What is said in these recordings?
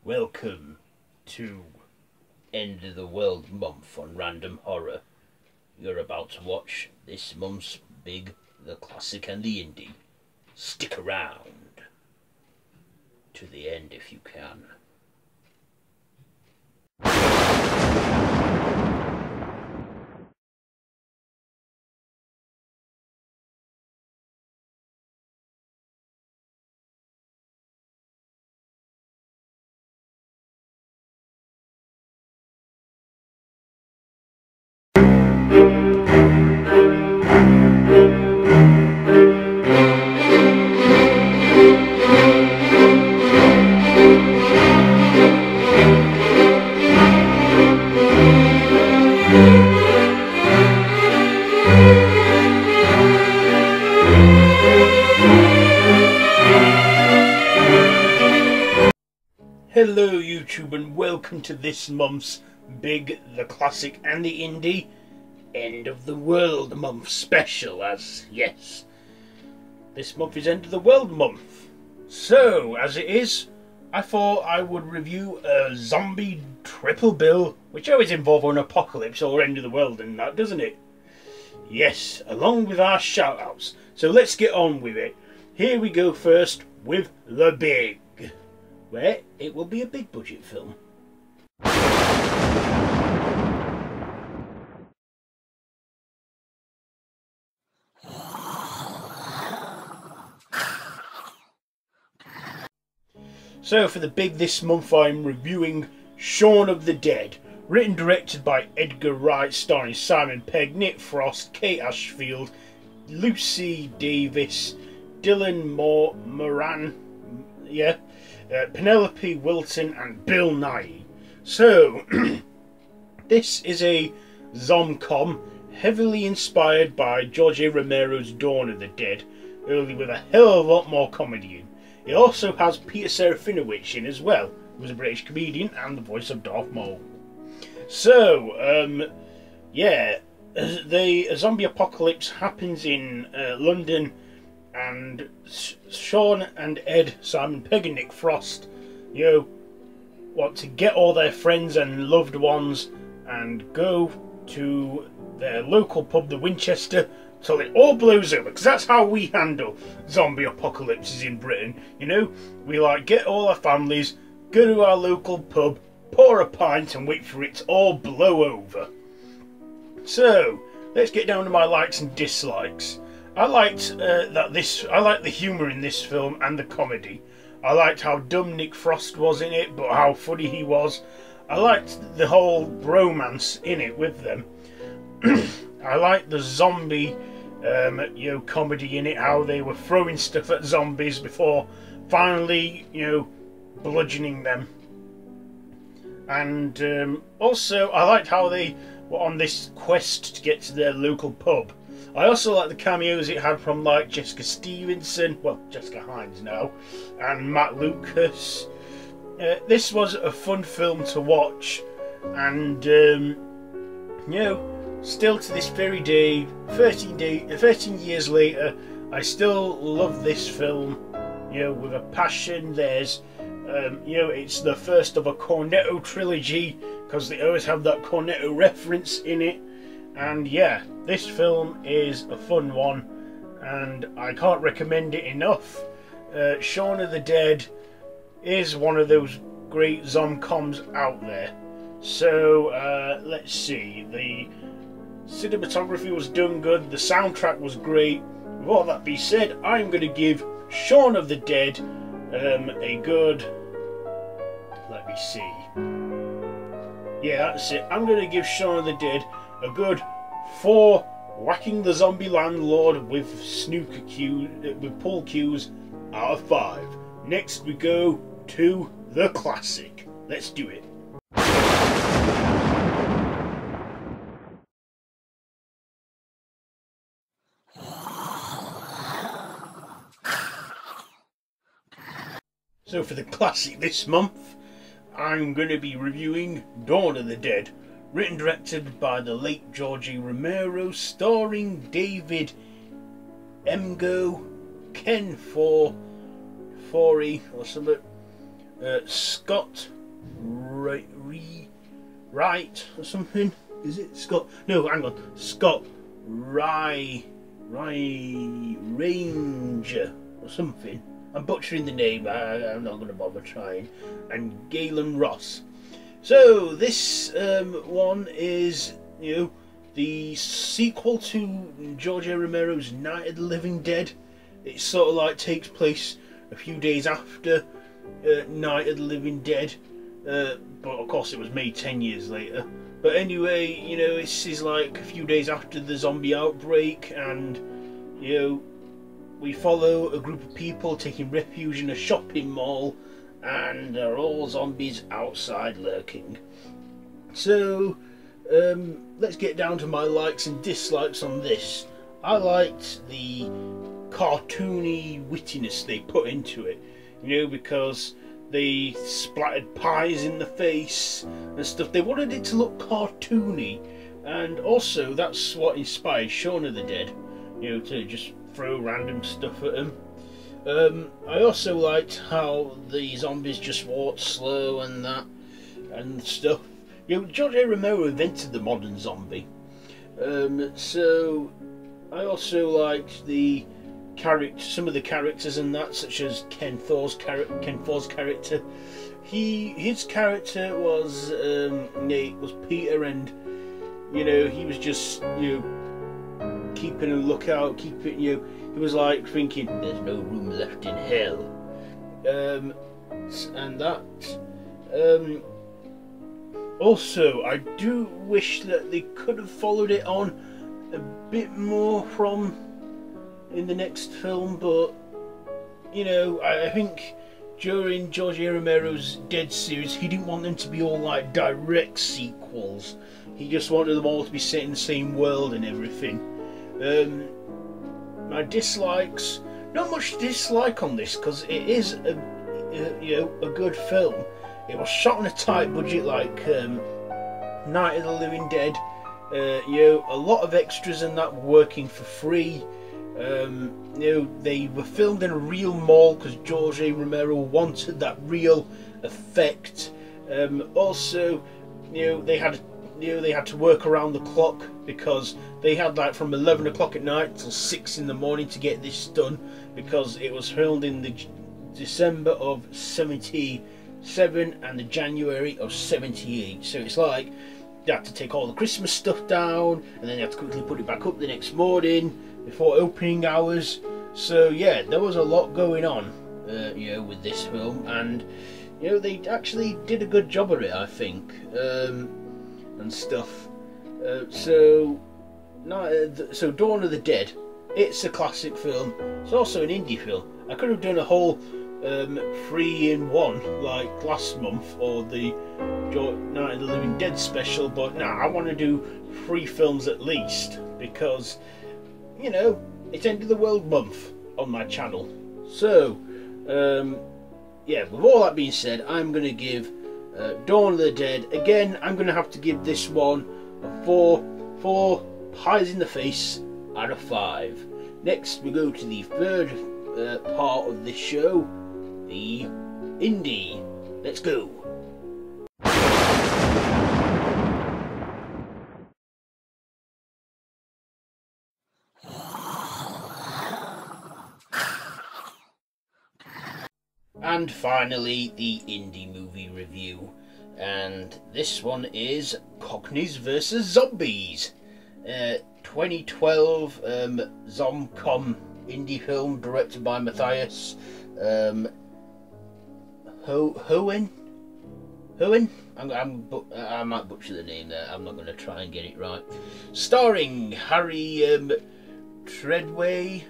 Welcome to End of the World month on Random Horror. You're about to watch this month's big, the classic and the indie. Stick around to the end if you can. Hello YouTube and welcome to this month's big, the classic and the indie End of the World month special, as yes, this month is End of the World month. So, as it is, I thought I would review a zombie triple bill, which always involves an apocalypse or end of the world and that, doesn't it? Yes, along with our shoutouts. So let's get on with it. Here we go first with The Big, where it will be a big budget film. So for The Big this month I'm reviewing Shaun of the Dead, written and directed by Edgar Wright, starring Simon Pegg, Nick Frost, Kate Ashfield, Lucy Davis, Dylan Moran, Penelope Wilton and Bill Nighy. So, this is a zomcom heavily inspired by George A. Romero's Dawn of the Dead, only with a hell of a lot more comedy in. It also has Peter Serafinowicz in as well, who was a British comedian and the voice of Darth Maul. So, the zombie apocalypse happens in London, and Shaun and Ed, Simon Pegg and Nick Frost, want to get all their friends and loved ones and go to their local pub, the Winchester, till it all blows over, because that's how we handle zombie apocalypses in Britain. We get all our families, go to our local pub, pour a pint and wait for it to all blow over. So, let's get down to my likes and dislikes. I liked I liked the humour in this film and the comedy. I liked how dumb Nick Frost was in it, but how funny he was. I liked the whole bromance in it with them. I liked the zombie comedy in it, how they were throwing stuff at zombies before finally, bludgeoning them. And also I liked how they were on this quest to get to their local pub. I also like the cameos it had from Jessica Stevenson, well, Jessica Hines now, and Matt Lucas. This was a fun film to watch, and still to this very day, 13 years later, I still love this film, with a passion. There's, it's the first of a Cornetto trilogy, because they always have that Cornetto reference in it. And yeah, this film is a fun one, and I can't recommend it enough. Shaun of the Dead is one of those great zomcoms out there. So let's see, the cinematography was done good, the soundtrack was great. With all that being said, I'm going to give Shaun of the Dead a good, let me see, yeah, that's it, I'm going to give Shaun of the Dead a good 4 whacking the zombie landlord with snooker cues, with pool cues out of 5. Next we go to the classic. Let's do it. So for the classic this month, I'm going to be reviewing Dawn of the Dead, written and directed by the late George A. Romero, starring David Emgo, Ken Forey or something, Scott Wright or something. Is it Scott? No, hang on. Scott Ranger or something. I'm butchering the name. I'm not going to bother trying. And Galen Ross. So this one is, you know, the sequel to George A. Romero's Night of the Living Dead. It sort of like takes place a few days after Night of the Living Dead, but of course it was made 10 years later. But anyway, you know, this is like a few days after the zombie outbreak, and you know, we follow a group of people taking refuge in a shopping mall, and there are all zombies outside lurking. So let's get down to my likes and dislikes on this. I liked the cartoony wittiness they put into it, you know, because they splattered pies in the face and stuff. They wanted it to look cartoony, and also that's what inspired Shaun of the Dead, you know, to just throw random stuff at them. I also liked how the zombies just walked slow and that and stuff. You know, George A. Romero invented the modern zombie. So I also liked some of the characters and that, such as Ken Thor's character. His character was Peter, and you know, he was just, you know, keeping a lookout, he was like thinking there's no room left in hell, and that. Also, I do wish that they could have followed it on a bit more from in the next film, but you know, I think during George A. Romero's Dead series, he didn't want them to be all like direct sequels. He just wanted them all to be set in the same world and everything. My dislikes, not much dislike on this, because it is a good film. It was shot on a tight budget like Night of the Living Dead. You know, a lot of extras and that working for free. You know, they were filmed in a real mall because George A. Romero wanted that real effect. Also, you know, they had to work around the clock, because they had like from 11 o'clock at night till 6 in the morning to get this done, because it was filmed in the December of '77 and the January of '78. So it's like they had to take all the Christmas stuff down, and then they had to quickly put it back up the next morning before opening hours. So yeah, there was a lot going on, you know, with this film, and you know, they actually did a good job of it, I think, and stuff. So Dawn of the Dead, it's a classic film. It's also an indie film. I could have done a whole 3-in-1 like last month, or the Night of the Living Dead special, but nah, I want to do 3 films at least, because you know, it's End of the World month on my channel. So yeah, with all that being said, I'm going to give Dawn of the Dead, again, I'm going to have to give this one a 4 pies in the face out of 5. Next we go to the third part of this show, the indie. Let's go. And finally, the indie movie review, and this one is Cockeys Vs Zombies, 2012 zomcom indie film directed by Matthias Hohen. I might butcher the name there. I'm not going to try and get it right. Starring Harry Treadway,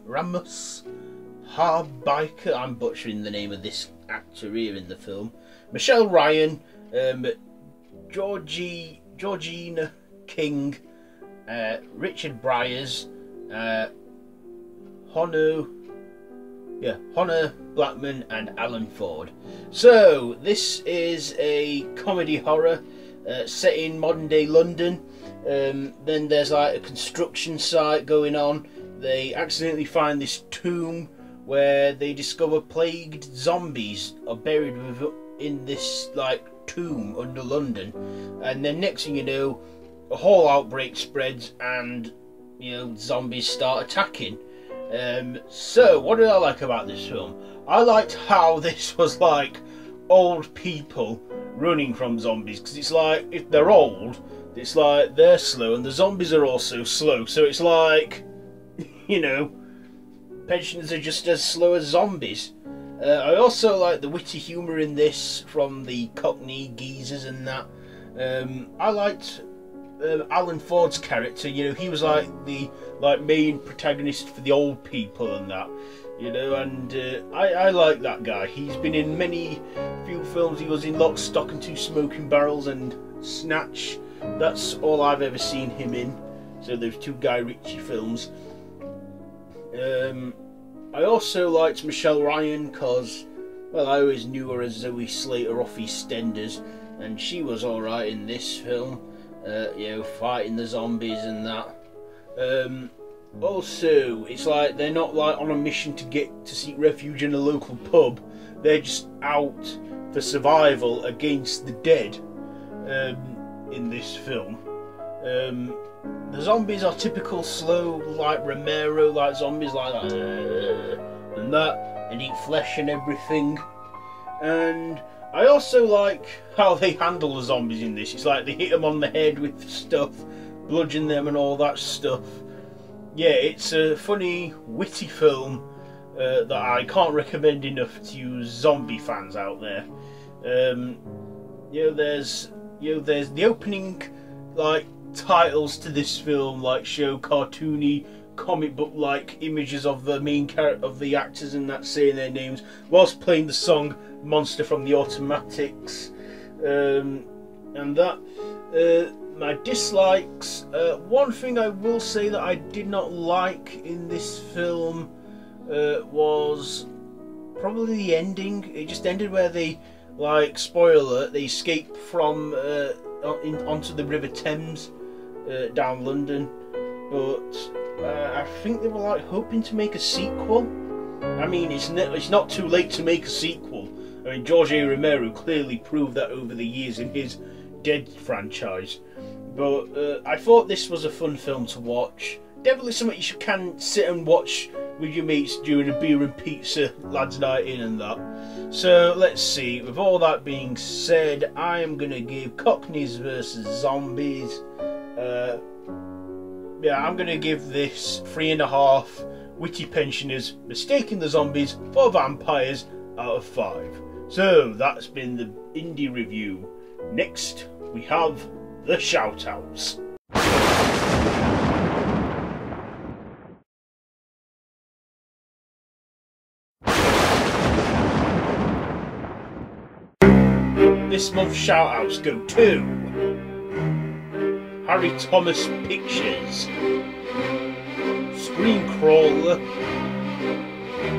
Ramos Harbiker, I'm butchering the name of this actor here in the film, Michelle Ryan, Georgina King, Richard Bryars, Honor Blackman, and Alan Ford. So this is a comedy horror set in modern day London. Then there's like a construction site going on. they accidentally find this tomb where they discover plagued zombies are buried in this like tomb under London, and then next thing you know, a whole outbreak spreads and zombies start attacking. So what did I like about this film? I liked how this was like old people running from zombies, because it's like if they're old, it's like they're slow and the zombies are also slow, so it's like pensioners are just as slow as zombies. I also like the witty humour in this from the Cockney geezers and that. I liked Alan Ford's character. He was like the main protagonist for the old people and that. And I like that guy. He's been in few films. He was in Lock, Stock and Two Smoking Barrels and Snatch. That's all I've ever seen him in. So those two Guy Ritchie films. I also liked Michelle Ryan because, well, I always knew her as Zoe Slater off EastEnders, and she was alright in this film, fighting the zombies and that. Also, it's like they're not like on a mission to seek refuge in a local pub, they're just out for survival against the dead in this film. The zombies are typical slow, like Romero, like zombies like that, and eat flesh and everything. And I also like how they handle the zombies in this. It's like they hit them on the head with stuff, bludgeon them and all that stuff. Yeah, it's a funny, witty film that I can't recommend enough to zombie fans out there. There's the opening titles to this film show cartoony comic book images of the main character of the actors and that saying their names whilst playing the song Monster from the Automatics, and that. My dislikes, one thing I will say that I did not like in this film was probably the ending. It just ended where they, spoiler, they escape from onto the River Thames down London, but I think they were hoping to make a sequel. I mean, it's not too late to make a sequel. I mean, George A. Romero clearly proved that over the years in his Dead franchise. But I thought this was a fun film to watch. Definitely something you can sit and watch with your mates during a beer and pizza lads night in and that. So let's see, with all that being said, I am going to give Cockeys Vs Zombies, I'm going to give this 3.5 witty pensioners mistaking the zombies for vampires out of 5. So that's been the indie review. Next we have the shoutouts. This month's shoutouts go to Harry Thomas Pictures, Screencrawler,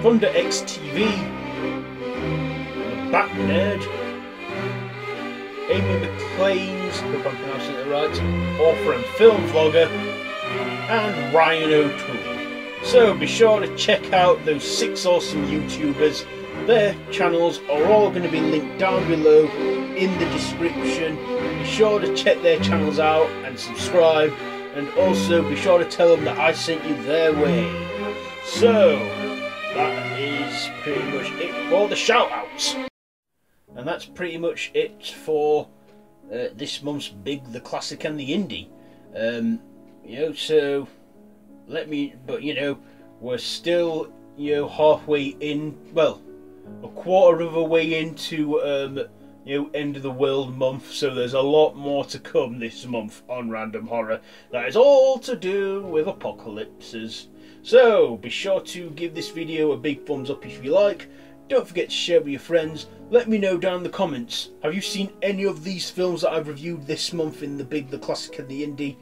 Thunder XTV, The Bat Nerd, Amy McLean's, hope I'm pronouncing it right, author and film vlogger, and Ryan O'Toole. So be sure to check out those 6 awesome YouTubers. Their channels are all going to be linked down below in the description. Be sure to check their channels out and subscribe, and also be sure to tell them that I sent you their way. So that is pretty much it for the shoutouts. And that's pretty much it for this month's Big, the Classic and the Indie. So we're still, halfway in, well, a quarter of a way into, End of the World month, so there's a lot more to come this month on Random Horror. That is all to do with apocalypses. So be sure to give this video a big thumbs up if you like. Don't forget to share with your friends. Let me know down in the comments, have you seen any of these films that I've reviewed this month in the Big, the Classic and the Indie?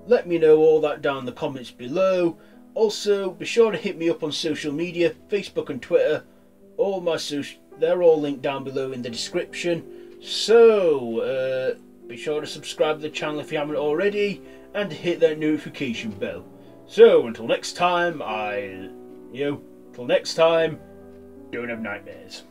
Let me know all that down in the comments below. Also, be sure to hit me up on social media, Facebook and Twitter. All my they're all linked down below in the description. So, be sure to subscribe to the channel if you haven't already, and hit that notification bell. So until next time, till next time, don't have nightmares.